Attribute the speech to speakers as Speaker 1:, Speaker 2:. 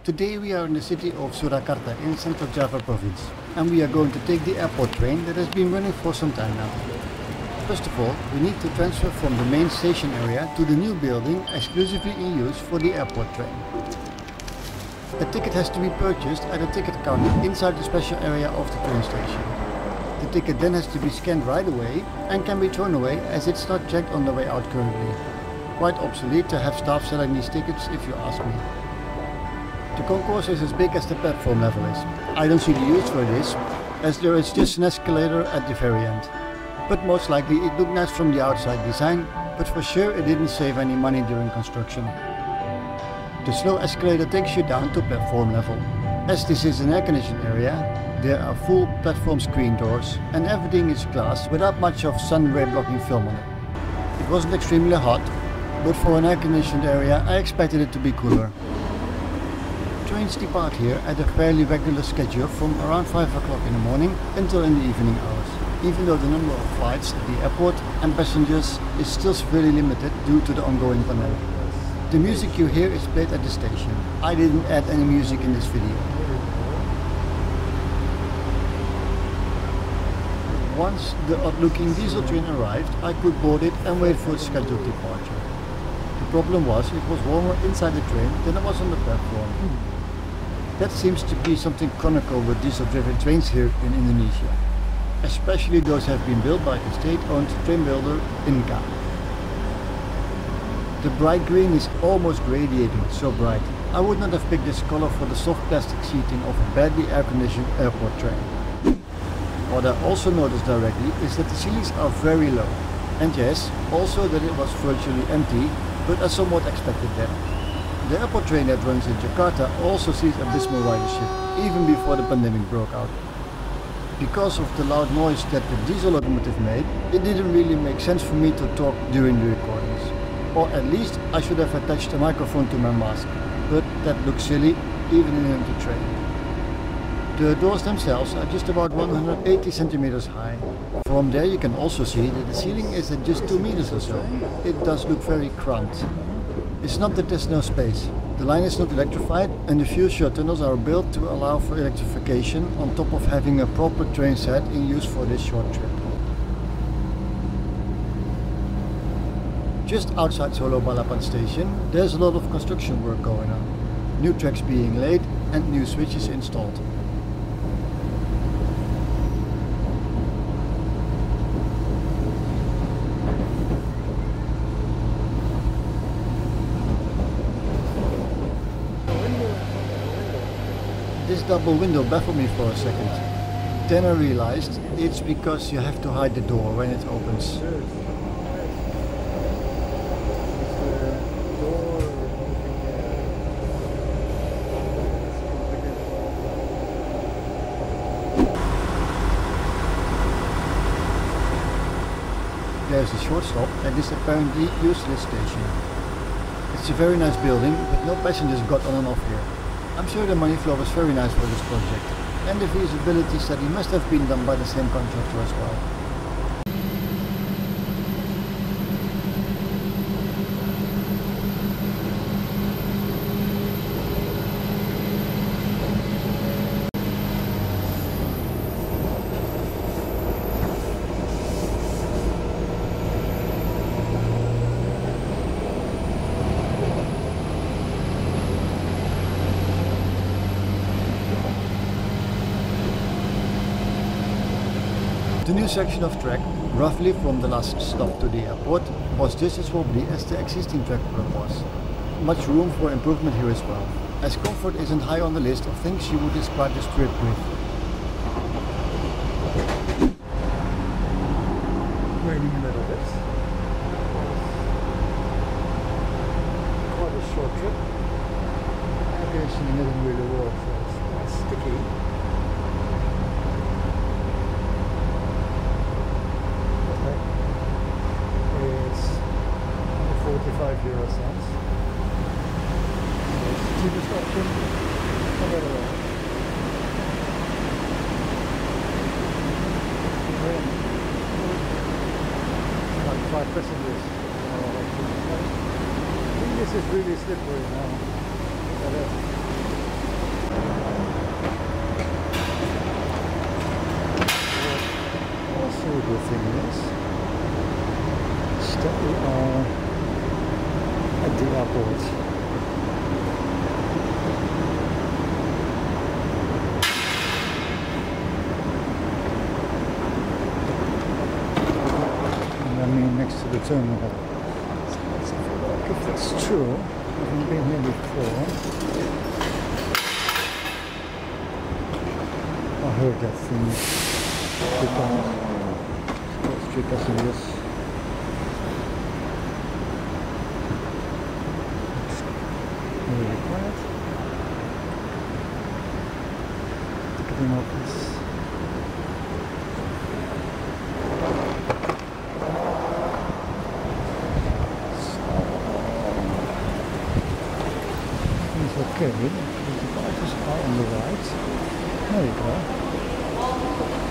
Speaker 1: Today we are in the city of Surakarta in Central Java province, and we are going to take the airport train that has been running for some time now. First of all, we need to transfer from the main station area to the new building exclusively in use for the airport train. A ticket has to be purchased at a ticket counter inside the special area of the train station. The ticket then has to be scanned right away and can be thrown away as it's not checked on the way out currently. Quite obsolete to have staff selling these tickets if you ask me. The concourse is as big as the platform level is. I don't see the use for this, as there is just an escalator at the very end. But most likely it looked nice from the outside design, but for sure it didn't save any money during construction. The slow escalator takes you down to platform level. As this is an air-conditioned area, there are full platform screen doors and everything is glass without much of sun ray blocking film on it. It wasn't extremely hot, but for an air-conditioned area I expected it to be cooler. Trains depart here at a fairly regular schedule from around 5 o'clock in the morning until in the evening hours, even though the number of flights at the airport and passengers is still severely limited due to the ongoing pandemic. The music you hear is played at the station. I didn't add any music in this video. Once the odd-looking diesel train arrived, I could board it and wait for its scheduled departure. The problem was it was warmer inside the train than it was on the platform. That seems to be something chronicle with diesel-driven trains here in Indonesia. Especially those have been built by the state-owned train builder Inca. The bright green is almost radiating, so bright. I would not have picked this color for the soft plastic seating of a badly air-conditioned airport train. What I also noticed directly is that the ceilings are very low. And yes, also that it was virtually empty, but I somewhat expected that. The airport train that runs in Jakarta also sees abysmal ridership, even before the pandemic broke out. Because of the loud noise that the diesel locomotive made, it didn't really make sense for me to talk during the recordings. Or at least I should have attached a microphone to my mask, but that looks silly, even in an empty train. The doors themselves are just about 180 centimeters high. From there you can also see that the ceiling is at just 2 meters or so. It does look very cramped. It's not that there's no space. The line is not electrified and the few short tunnels are built to allow for electrification on top of having a proper train set in use for this short trip. Just outside Solo Balapan station, there's a lot of construction work going on. New tracks being laid and new switches installed. This double window baffled me for a second. Then I realized it's because you have to hide the door when it opens. There's a short stop at this apparently useless station. It's a very nice building, but no passengers got on and off here. I'm sure the money flow was very nice for this project, and the feasibility study must have been done by the same contractor as well. The new section of track, roughly from the last stop to the airport, was just as wobbly as the existing track was. Much room for improvement here as well, as comfort isn't high on the list of things you would describe this trip with. Raining a little bit. Quite a short trip. Air conditioning doesn't really work, so it's quite sticky. €45. It's the cheapest option. Like 5 passengers. I think this is really slippery now. So the thing is that we are at the airport. And I mean next to the terminal. So let's have a look if that's true. I haven't been here before. I heard that thing. Three passengers. Really quiet. Ticketing office. It's okay. The devices are on the right. There you go.